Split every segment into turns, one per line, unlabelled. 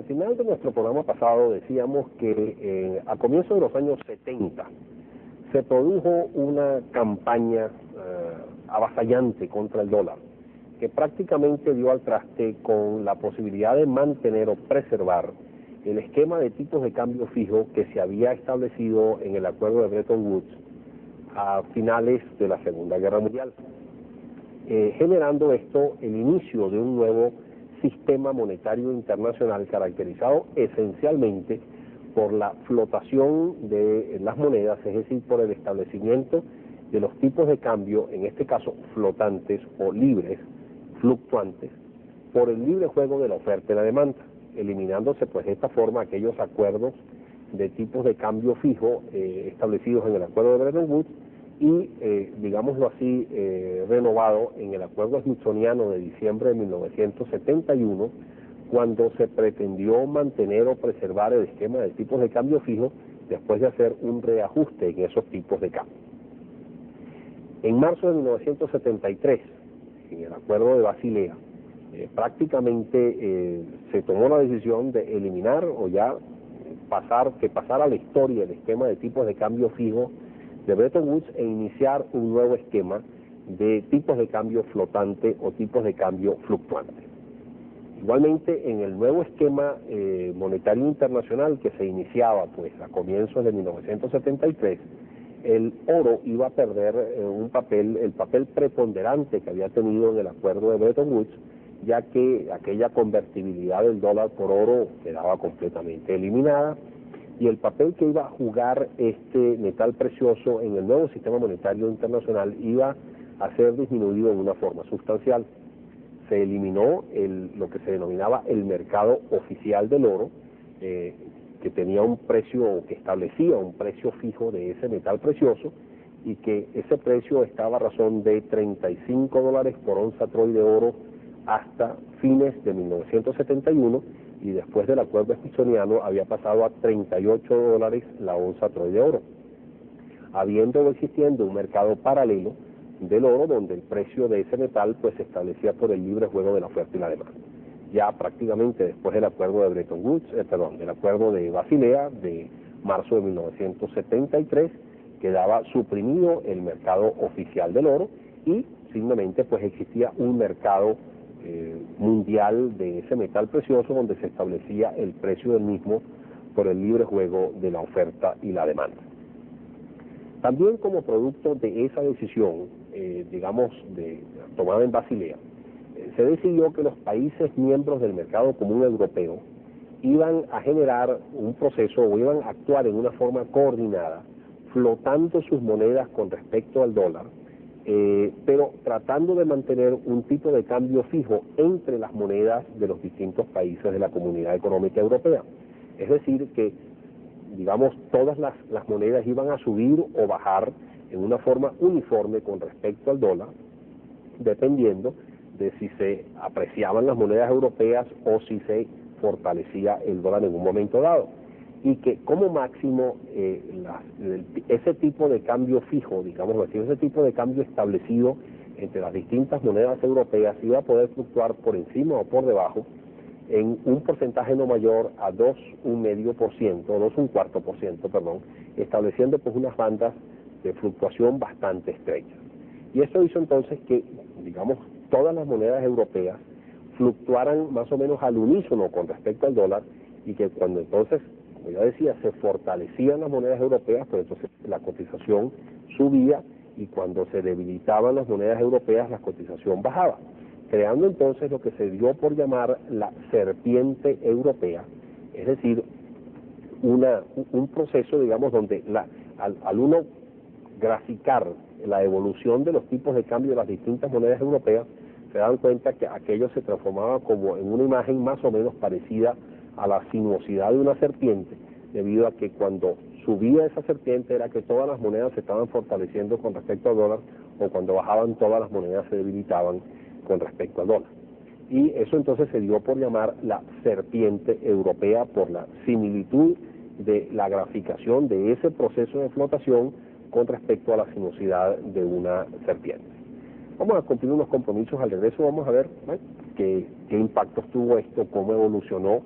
final de nuestro programa pasado decíamos que a comienzos de los años 70 se produjo una campaña avasallante contra el dólar, que prácticamente dio al traste con la posibilidad de mantener o preservar el esquema de tipos de cambio fijo que se había establecido en el acuerdo de Bretton Woods a finales de la Segunda Guerra Mundial, generando esto el inicio de un nuevo sistema monetario internacional caracterizado esencialmente por la flotación de las monedas, es decir, por el establecimiento de los tipos de cambio, en este caso flotantes o libres, fluctuantes, por el libre juego de la oferta y la demanda, eliminándose pues de esta forma aquellos acuerdos de tipos de cambio fijo establecidos en el acuerdo de Bretton Woods y, digámoslo así, renovado en el acuerdo smithsoniano de diciembre de 1971, cuando se pretendió mantener o preservar el esquema de tipos de cambio fijo después de hacer un reajuste en esos tipos de cambio. En marzo de 1973, en el acuerdo de Basilea, prácticamente se tomó la decisión de eliminar o ya pasar a la historia el esquema de tipos de cambio fijo de Bretton Woods e iniciar un nuevo esquema de tipos de cambio flotante o tipos de cambio fluctuante. Igualmente, en el nuevo esquema monetario internacional que se iniciaba pues a comienzos de 1973, el oro iba a perder el papel preponderante que había tenido en el acuerdo de Bretton Woods, ya que aquella convertibilidad del dólar por oro quedaba completamente eliminada, y el papel que iba a jugar este metal precioso en el nuevo sistema monetario internacional iba a ser disminuido en una forma sustancial. Se eliminó lo que se denominaba el mercado oficial del oro, que tenía un precio, que establecía un precio fijo de ese metal precioso, y que ese precio estaba a razón de $35 por onza troy de oro hasta fines de 1971, y después del acuerdo smithsoniano había pasado a $38 la onza troy de oro, habiendo existiendo un mercado paralelo del oro donde el precio de ese metal pues se establecía por el libre juego de la oferta y la demanda. Ya prácticamente después del acuerdo de Bretton Woods, del acuerdo de Basilea de marzo de 1973, quedaba suprimido el mercado oficial del oro y simplemente pues existía un mercado mundial de ese metal precioso donde se establecía el precio del mismo por el libre juego de la oferta y la demanda. También como producto de esa decisión, tomada en Basilea, se decidió que los países miembros del mercado común europeo iban a generar un proceso o iban a actuar en una forma coordinada, flotando sus monedas con respecto al dólar, pero tratando de mantener un tipo de cambio fijo entre las monedas de los distintos países de la Comunidad Económica Europea. Es decir, que todas las monedas iban a subir o bajar en una forma uniforme con respecto al dólar, dependiendo de si se apreciaban las monedas europeas o si se fortalecía el dólar en un momento dado. Y que como máximo ese tipo de cambio fijo, ese tipo de cambio establecido entre las distintas monedas europeas iba a poder fluctuar por encima o por debajo en un porcentaje no mayor a 2,25%, estableciendo pues unas bandas de fluctuación bastante estrechas. Y eso hizo entonces que, todas las monedas europeas fluctuaran más o menos al unísono con respecto al dólar, y que cuando entonces, como ya decía, se fortalecían las monedas europeas, pues entonces la cotización subía, y cuando se debilitaban las monedas europeas, la cotización bajaba, creando entonces lo que se dio por llamar la serpiente europea, es decir, un proceso, donde al uno graficar la evolución de los tipos de cambio de las distintas monedas europeas, se dan cuenta que aquello se transformaba como en una imagen más o menos parecida a la sinuosidad de una serpiente, debido a que cuando subía esa serpiente era que todas las monedas se estaban fortaleciendo con respecto al dólar, o cuando bajaban todas las monedas se debilitaban con respecto al dólar. Y eso entonces se dio por llamar la serpiente europea, por la similitud de la graficación de ese proceso de flotación con respecto a la sinuosidad de una serpiente. Vamos a cumplir unos compromisos al regreso, vamos a ver qué impactos tuvo esto, cómo evolucionó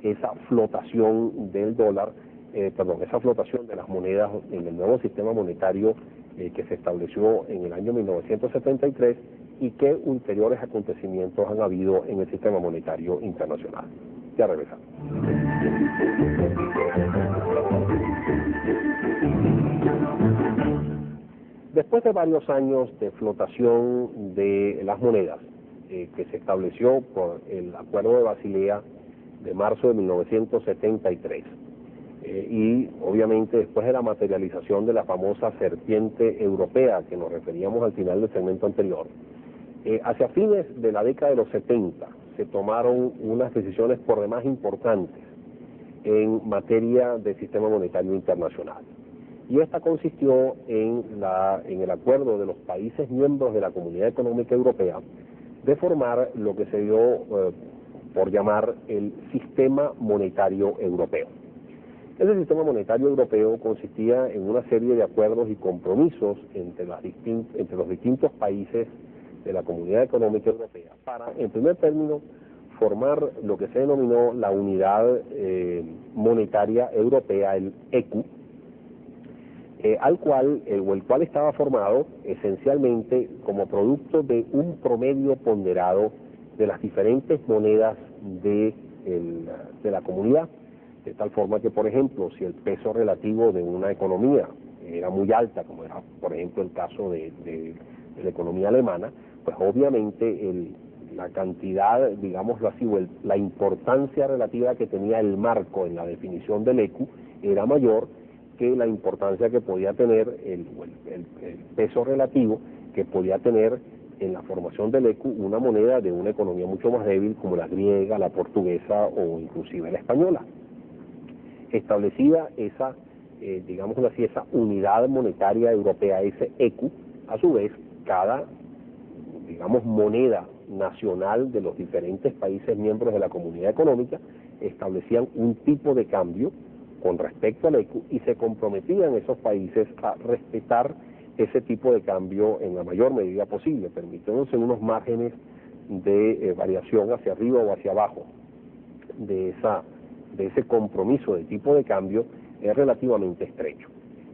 esa flotación del dólar, esa flotación de las monedas en el nuevo sistema monetario que se estableció en el año 1973 y que ulteriores acontecimientos han habido en el sistema monetario internacional. Ya regresamos. Después de varios años de flotación de las monedas, que se estableció por el Acuerdo de Basilea de marzo de 1973, y obviamente después de la materialización de la famosa serpiente europea que nos referíamos al final del segmento anterior, hacia fines de la década de los 70 se tomaron unas decisiones por demás importantes en materia de sistema monetario internacional. Y esta consistió en el acuerdo de los países miembros de la Comunidad Económica Europea de formar lo que se dio por llamar el Sistema Monetario Europeo. Ese sistema monetario europeo consistía en una serie de acuerdos y compromisos entre los distintos países de la Comunidad Económica Europea para, en primer término, formar lo que se denominó la Unidad Monetaria Europea, el ECU, el cual estaba formado esencialmente como producto de un promedio ponderado de las diferentes monedas de la comunidad, de tal forma que, por ejemplo, si el peso relativo de una economía era muy alta, como era, por ejemplo, el caso de la economía alemana, pues obviamente la cantidad, digámoslo así, o la importancia relativa que tenía el marco en la definición del ECU era mayor que la importancia que podía tener el peso relativo que podía tener en la formación del ECU una moneda de una economía mucho más débil como la griega, la portuguesa o inclusive la española. Establecida esa, digámoslo así, esa unidad monetaria europea, ese ECU, a su vez, cada, digamos, moneda nacional de los diferentes países miembros de la comunidad económica establecían un tipo de cambio con respecto al ECU y se comprometían esos países a respetar ese tipo de cambio en la mayor medida posible, permitiéndose unos márgenes de variación hacia arriba o hacia abajo de ese compromiso de tipo de cambio es relativamente estrecho.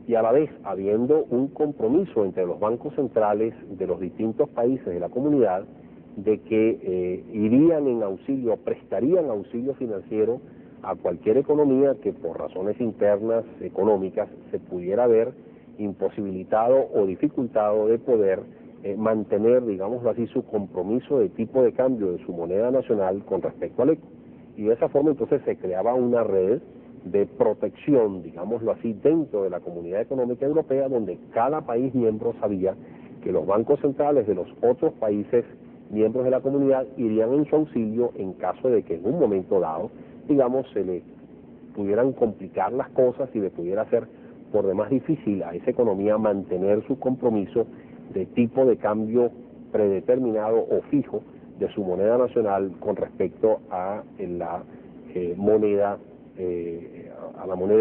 Y a la vez, habiendo un compromiso entre los bancos centrales de los distintos países de la comunidad de que irían en auxilio, prestarían auxilio financiero a cualquier economía que por razones internas económicas se pudiera ver imposibilitado o dificultado de poder mantener, digámoslo así, su compromiso de tipo de cambio de su moneda nacional con respecto al ECU. Y de esa forma entonces se creaba una red de protección, digámoslo así, dentro de la Comunidad Económica Europea, donde cada país miembro sabía que los bancos centrales de los otros países miembros de la comunidad irían en su auxilio en caso de que en un momento dado, digamos, se le pudieran complicar las cosas y le pudiera hacer por demás difícil a esa economía mantener su compromiso de tipo de cambio predeterminado o fijo de su moneda nacional con respecto a la moneda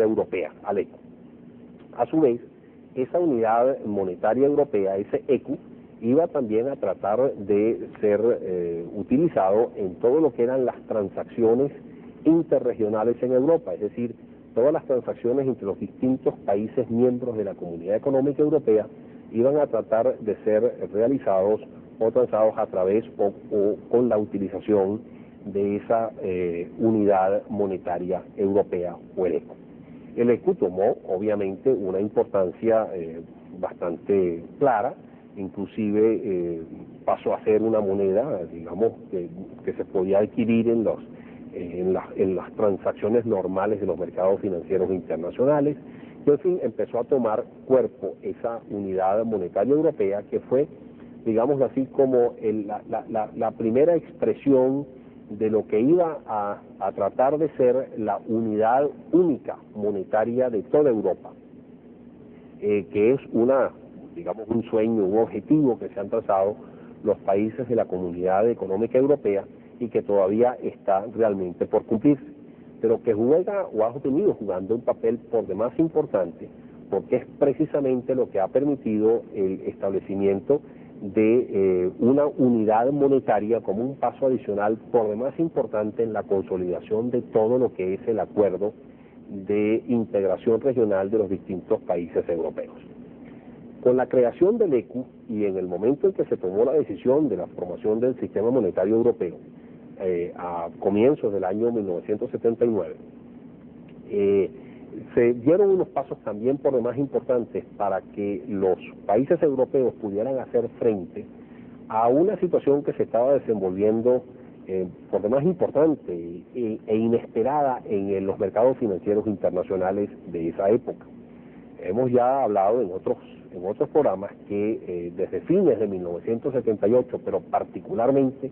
europea, al ECU. A su vez, esa unidad monetaria europea, ese ECU, iba también a tratar de ser utilizado en todo lo que eran las transacciones interregionales en Europa, es decir, todas las transacciones entre los distintos países miembros de la Comunidad Económica Europea iban a tratar de ser realizados o transados a través o con la utilización de esa unidad monetaria europea o el ECU. El ECU tomó obviamente una importancia bastante clara, inclusive pasó a ser una moneda, digamos, que se podía adquirir en las transacciones normales de los mercados financieros internacionales, y en fin, empezó a tomar cuerpo esa unidad monetaria europea que fue, digamos así, como la primera expresión de lo que iba a tratar de ser la unidad única monetaria de toda Europa, que es digamos, un sueño, un objetivo que se han trazado los países de la Comunidad Económica Europea y que todavía está realmente por cumplirse, pero que juega o ha venido jugando un papel por demás importante, porque es precisamente lo que ha permitido el establecimiento de una unidad monetaria como un paso adicional por demás importante en la consolidación de todo lo que es el acuerdo de integración regional de los distintos países europeos. Con la creación del ECU y en el momento en que se tomó la decisión de la formación del sistema monetario europeo, a comienzos del año 1979, se dieron unos pasos también por demás importantes para que los países europeos pudieran hacer frente a una situación que se estaba desenvolviendo por demás importante e inesperada en los mercados financieros internacionales de esa época. Hemos ya hablado en otros programas que desde fines de 1978, pero particularmente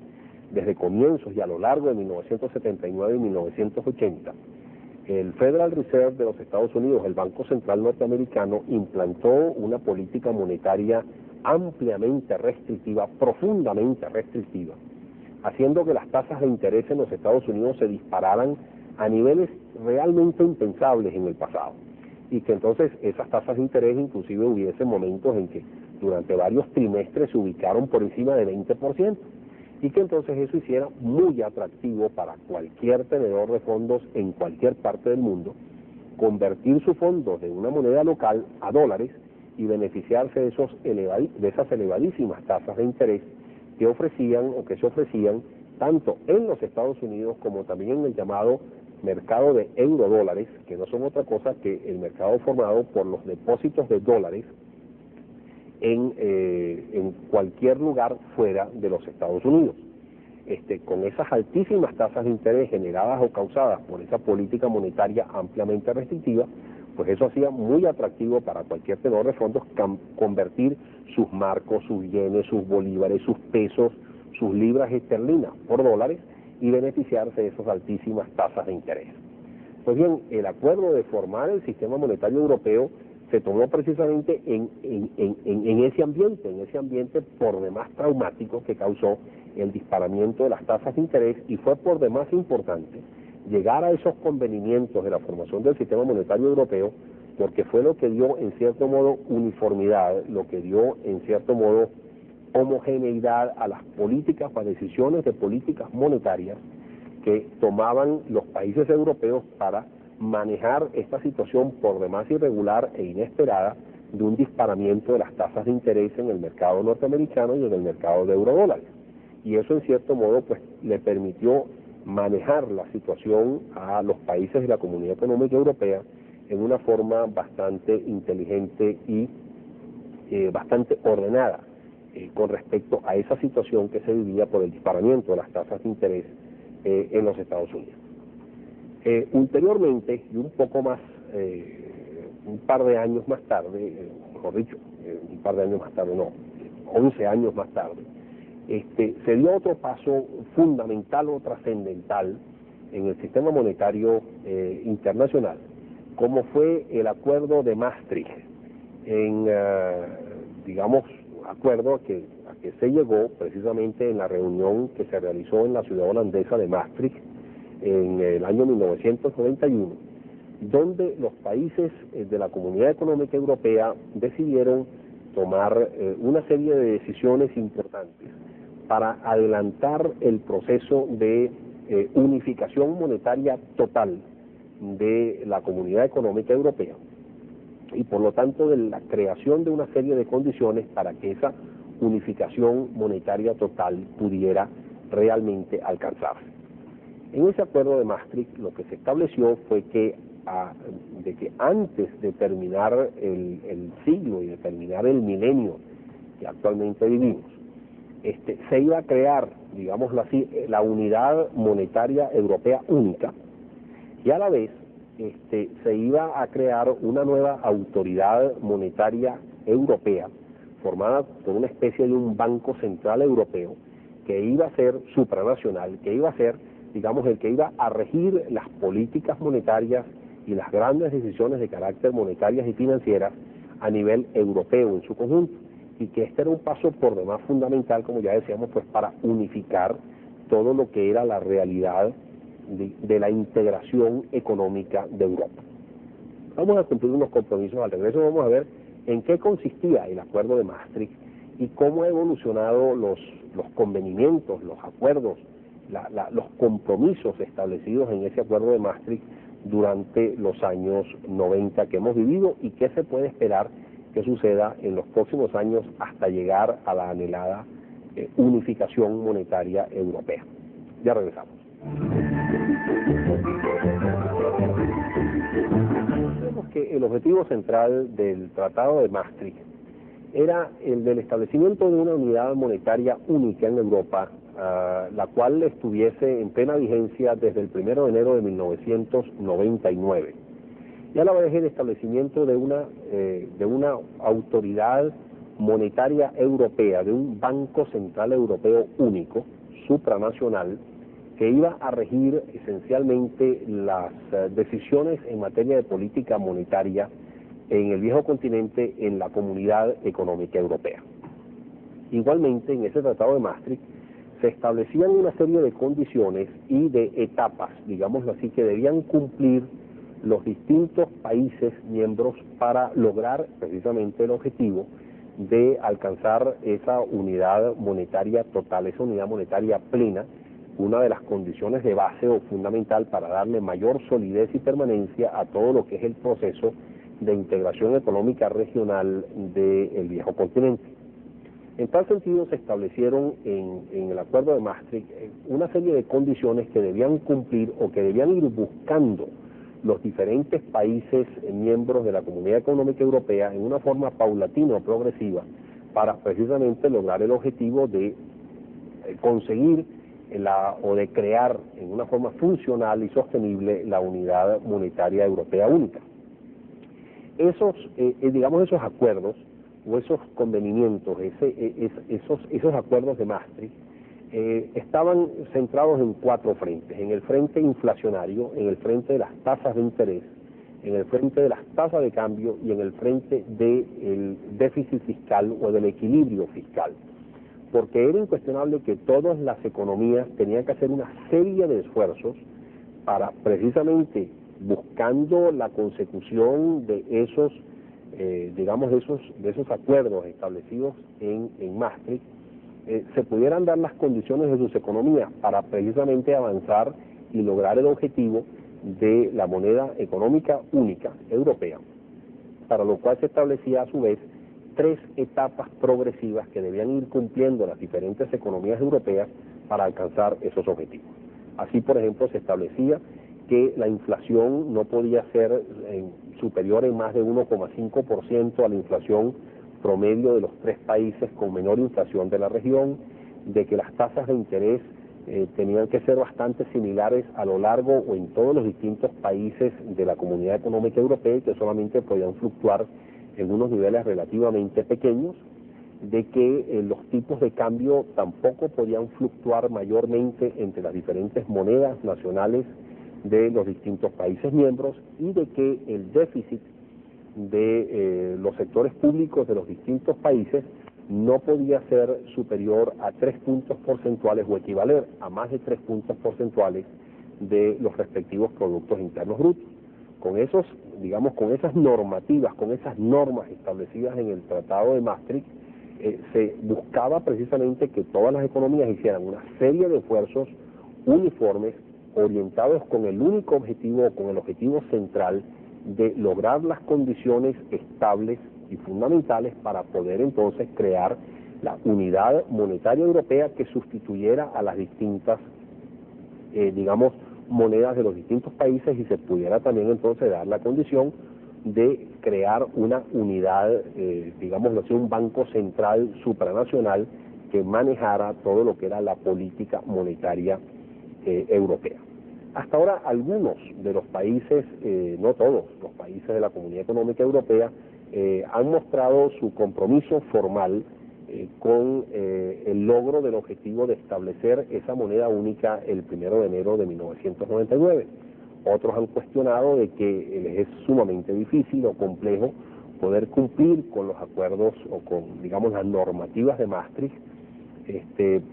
desde comienzos y a lo largo de 1979 y 1980, el Federal Reserve de los Estados Unidos, el Banco Central norteamericano, implantó una política monetaria ampliamente restrictiva, profundamente restrictiva, haciendo que las tasas de interés en los Estados Unidos se dispararan a niveles realmente impensables en el pasado, y que entonces esas tasas de interés inclusive hubiese momentos en que durante varios trimestres se ubicaron por encima de 20%, y que entonces eso hiciera muy atractivo para cualquier tenedor de fondos en cualquier parte del mundo convertir sus fondos de una moneda local a dólares y beneficiarse de esas elevadísimas tasas de interés que ofrecían o que se ofrecían tanto en los Estados Unidos como también en el llamado mercado de eurodólares, que no son otra cosa que el mercado formado por los depósitos de dólares en cualquier lugar fuera de los Estados Unidos. Con esas altísimas tasas de interés generadas o causadas por esa política monetaria ampliamente restrictiva, pues eso hacía muy atractivo para cualquier tenedor de fondos convertir sus marcos, sus yenes, sus bolívares, sus pesos, sus libras esterlinas por dólares y beneficiarse de esas altísimas tasas de interés. Pues bien, el acuerdo de formar el sistema monetario europeo se tomó precisamente en ese ambiente por demás traumático que causó el disparamiento de las tasas de interés, y fue por demás importante llegar a esos convenimientos de la formación del sistema monetario europeo, porque fue lo que dio en cierto modo uniformidad, lo que dio en cierto modo homogeneidad a las políticas o a decisiones de políticas monetarias que tomaban los países europeos para manejar esta situación por demás irregular e inesperada de un disparamiento de las tasas de interés en el mercado norteamericano y en el mercado de eurodólares. Y eso en cierto modo pues le permitió manejar la situación a los países de la Comunidad Económica Europea en una forma bastante inteligente y bastante ordenada con respecto a esa situación que se vivía por el disparamiento de las tasas de interés en los Estados Unidos. Ulteriormente, y un poco más, un par de años más tarde, mejor dicho, un par de años más tarde, no, 11 años más tarde, se dio otro paso fundamental o trascendental en el sistema monetario internacional, como fue el acuerdo de Maastricht, digamos, acuerdo a que se llegó precisamente en la reunión que se realizó en la ciudad holandesa de Maastricht en el año 1991, donde los países de la Comunidad Económica Europea decidieron tomar una serie de decisiones importantes para adelantar el proceso de unificación monetaria total de la Comunidad Económica Europea, y por lo tanto de la creación de una serie de condiciones para que esa unificación monetaria total pudiera realmente alcanzarse. En ese acuerdo de Maastricht lo que se estableció fue que antes de terminar el siglo y de terminar el milenio que actualmente vivimos, se iba a crear, digámoslo así, la unidad monetaria europea única, y a la vez se iba a crear una nueva autoridad monetaria europea formada por una especie de un banco central europeo que iba a ser supranacional, que iba a ser, digamos, el que iba a regir las políticas monetarias y las grandes decisiones de carácter monetarias y financieras a nivel europeo en su conjunto, y que este era un paso por demás fundamental, como ya decíamos, pues para unificar todo lo que era la realidad de la integración económica de Europa. Vamos a cumplir unos compromisos. Al regreso vamos a ver en qué consistía el acuerdo de Maastricht y cómo ha evolucionado los convenimientos, los acuerdos, los compromisos establecidos en ese acuerdo de Maastricht durante los años 90 que hemos vivido y qué se puede esperar que suceda en los próximos años hasta llegar a la anhelada unificación monetaria europea. Ya regresamos. Vemos que el objetivo central del Tratado de Maastricht era el del establecimiento de una unidad monetaria única en Europa, la cual estuviese en plena vigencia desde el 1 de enero de 1999. Y a la vez el establecimiento de una autoridad monetaria europea, de un Banco Central Europeo único, supranacional, que iba a regir esencialmente las decisiones en materia de política monetaria en el viejo continente, en la Comunidad Económica Europea. Igualmente, en ese Tratado de Maastricht se establecían una serie de condiciones y de etapas, digámoslo así, que debían cumplir los distintos países miembros para lograr precisamente el objetivo de alcanzar esa unidad monetaria total, esa unidad monetaria plena, una de las condiciones de base o fundamental para darle mayor solidez y permanencia a todo lo que es el proceso de integración económica regional del viejo continente. En tal sentido se establecieron en el acuerdo de Maastricht una serie de condiciones que debían cumplir o que debían ir buscando los diferentes países miembros de la Comunidad Económica Europea en una forma paulatina o progresiva para precisamente lograr el objetivo de conseguir o de crear en una forma funcional y sostenible la unidad monetaria europea única. Esos acuerdos o esos convenimientos, esos acuerdos de Maastricht, estaban centrados en 4 frentes: en el frente inflacionario, en el frente de las tasas de interés, en el frente de las tasas de cambio y en el frente del déficit fiscal o del equilibrio fiscal. Porque era incuestionable que todas las economías tenían que hacer una serie de esfuerzos para precisamente buscando la consecución de esos acuerdos establecidos en Maastricht, se pudieran dar las condiciones de sus economías para precisamente avanzar y lograr el objetivo de la moneda económica única europea, para lo cual se establecía a su vez 3 etapas progresivas que debían ir cumpliendo las diferentes economías europeas para alcanzar esos objetivos. Así, por ejemplo, se establecía que la inflación no podía ser superior en más de 1,5% a la inflación promedio de los 3 países con menor inflación de la región, de que las tasas de interés tenían que ser bastante similares a lo largo o en todos los distintos países de la Comunidad Económica Europea y que solamente podían fluctuar en unos niveles relativamente pequeños, de que los tipos de cambio tampoco podían fluctuar mayormente entre las diferentes monedas nacionales de los distintos países miembros y de que el déficit de los sectores públicos de los distintos países no podía ser superior a 3 puntos porcentuales o equivaler a más de 3 puntos porcentuales de los respectivos productos internos brutos. Con esos, con esas normativas, con esas normas establecidas en el Tratado de Maastricht, se buscaba precisamente que todas las economías hicieran una serie de esfuerzos uniformes, orientados con el único objetivo, con el objetivo central de lograr las condiciones estables y fundamentales para poder entonces crear la unidad monetaria europea que sustituyera a las distintas, monedas de los distintos países y se pudiera también entonces dar la condición de crear una unidad, un banco central supranacional que manejara todo lo que era la política monetaria europea. Hasta ahora algunos de los países, no todos los países de la Comunidad Económica Europea, han mostrado su compromiso formal con el logro del objetivo de establecer esa moneda única el 1 de enero de 1999. Otros han cuestionado de que les es sumamente difícil o complejo poder cumplir con los acuerdos o con, las normativas de Maastricht,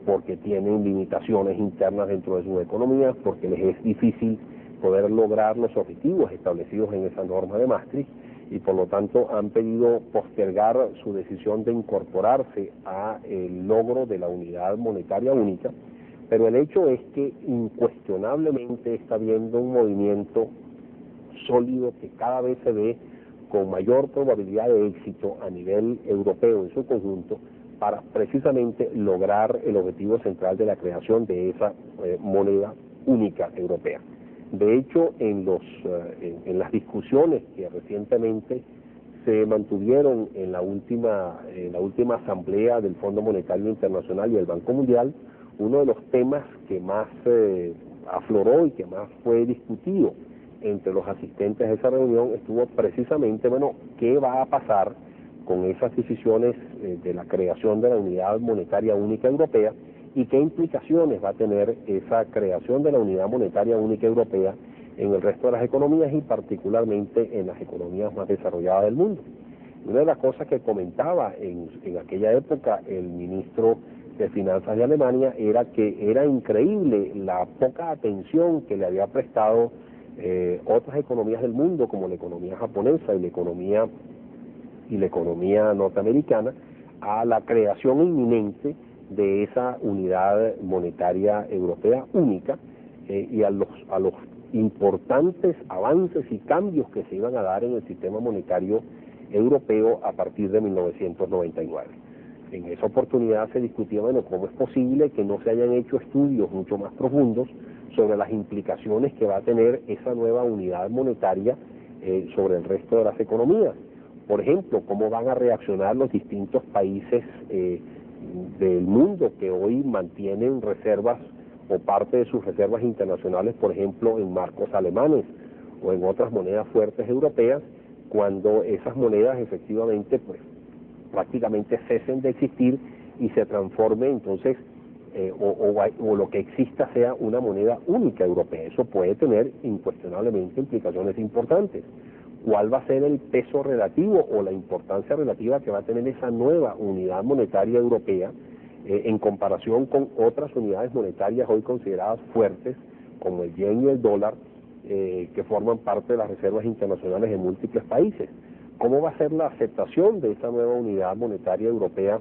porque tienen limitaciones internas dentro de sus economías, porque les es difícil poder lograr los objetivos establecidos en esa norma de Maastricht, y por lo tanto han pedido postergar su decisión de incorporarse a el logro de la unidad monetaria única, pero el hecho es que incuestionablemente está habiendo un movimiento sólido que cada vez se ve con mayor probabilidad de éxito a nivel europeo en su conjunto para precisamente lograr el objetivo central de la creación de esa moneda única europea. De hecho, en las discusiones que recientemente se mantuvieron en la última asamblea del Fondo Monetario Internacional y del Banco Mundial, uno de los temas que más afloró y que más fue discutido entre los asistentes a esa reunión estuvo precisamente, bueno, ¿qué va a pasar con esas decisiones de la creación de la unidad monetaria única europea y qué implicaciones va a tener esa creación de la unidad monetaria única europea en el resto de las economías y particularmente en las economías más desarrolladas del mundo? Una de las cosas que comentaba en aquella época el ministro de Finanzas de Alemania era que era increíble la poca atención que le había prestado otras economías del mundo, como la economía japonesa y la economía norteamericana, a la creación inminente de esa unidad monetaria europea única y a los importantes avances y cambios que se iban a dar en el sistema monetario europeo a partir de 1999. En esa oportunidad se discutía, bueno, cómo es posible que no se hayan hecho estudios mucho más profundos sobre las implicaciones que va a tener esa nueva unidad monetaria sobre el resto de las economías. Por ejemplo, cómo van a reaccionar los distintos países del mundo que hoy mantienen reservas o parte de sus reservas internacionales, por ejemplo, en marcos alemanes o en otras monedas fuertes europeas, cuando esas monedas efectivamente pues prácticamente cesen de existir y se transforme entonces o lo que exista sea una moneda única europea. Eso puede tener incuestionablemente implicaciones importantes. ¿Cuál va a ser el peso relativo o la importancia relativa que va a tener esa nueva unidad monetaria europea en comparación con otras unidades monetarias hoy consideradas fuertes, como el yen y el dólar, que forman parte de las reservas internacionales de múltiples países? ¿Cómo va a ser la aceptación de esa nueva unidad monetaria europea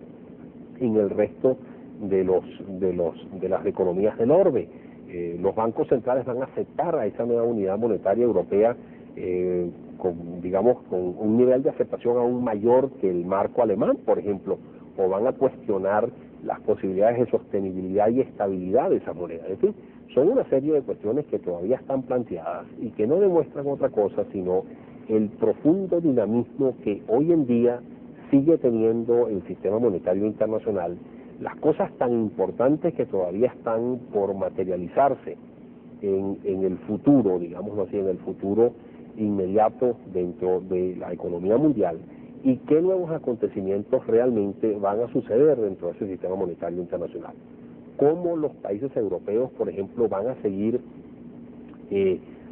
en el resto de las economías del orbe? Los bancos centrales van a aceptar a esa nueva unidad monetaria europea con un nivel de aceptación aún mayor que el marco alemán, por ejemplo, o van a cuestionar las posibilidades de sostenibilidad y estabilidad de esa moneda. En fin, son una serie de cuestiones que todavía están planteadas y que no demuestran otra cosa sino el profundo dinamismo que hoy en día sigue teniendo el sistema monetario internacional, las cosas tan importantes que todavía están por materializarse en el futuro, digámoslo así, en el futuro inmediato dentro de la economía mundial, y qué nuevos acontecimientos realmente van a suceder dentro de ese sistema monetario internacional. Cómo los países europeos, por ejemplo, van a seguir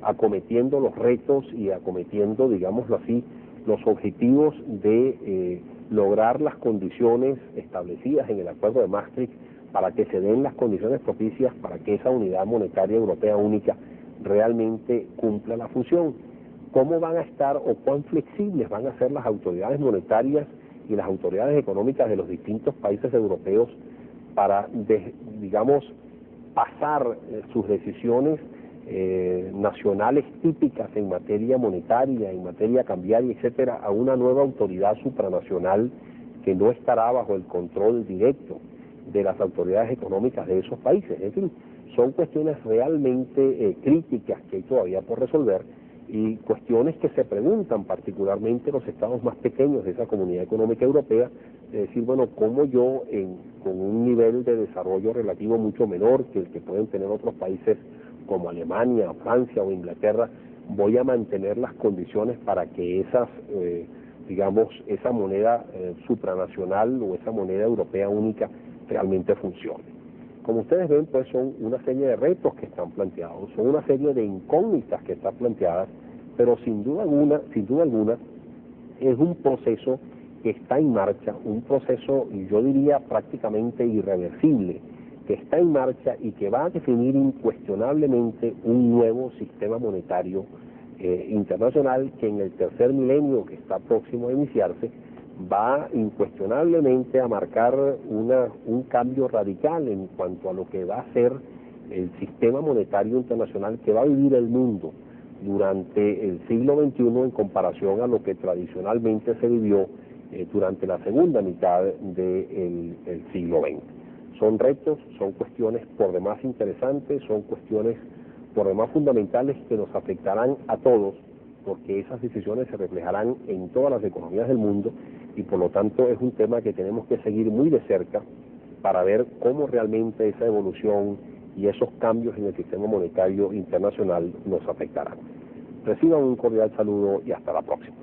acometiendo los retos y acometiendo, digámoslo así, los objetivos de lograr las condiciones establecidas en el Acuerdo de Maastricht para que se den las condiciones propicias para que esa unidad monetaria europea única realmente cumpla la función. ¿Cómo van a estar o cuán flexibles van a ser las autoridades monetarias y las autoridades económicas de los distintos países europeos para, pasar sus decisiones nacionales típicas en materia monetaria, en materia cambiaria, etcétera, a una nueva autoridad supranacional que no estará bajo el control directo de las autoridades económicas de esos países? En fin, son cuestiones realmente críticas que hay todavía por resolver y cuestiones que se preguntan particularmente los estados más pequeños de esa comunidad económica europea, de decir, bueno, ¿cómo yo con un nivel de desarrollo relativo mucho menor que el que pueden tener otros países como Alemania, Francia o Inglaterra, voy a mantener las condiciones para que esa moneda supranacional o esa moneda europea única realmente funcione? Como ustedes ven, pues son una serie de retos que están planteados, son una serie de incógnitas que están planteadas, pero sin duda alguna, es un proceso que está en marcha, un proceso, yo diría, prácticamente irreversible, que está en marcha y que va a definir incuestionablemente un nuevo sistema monetario internacional que en el tercer milenio, que está próximo a iniciarse, va incuestionablemente a marcar un cambio radical en cuanto a lo que va a ser el sistema monetario internacional que va a vivir el mundo durante el siglo XXI en comparación a lo que tradicionalmente se vivió durante la segunda mitad del siglo XX. Son retos, son cuestiones por demás interesantes, son cuestiones por demás fundamentales que nos afectarán a todos, porque esas decisiones se reflejarán en todas las economías del mundo y por lo tanto es un tema que tenemos que seguir muy de cerca para ver cómo realmente esa evolución y esos cambios en el sistema monetario internacional nos afectarán. Reciban un cordial saludo y hasta la próxima.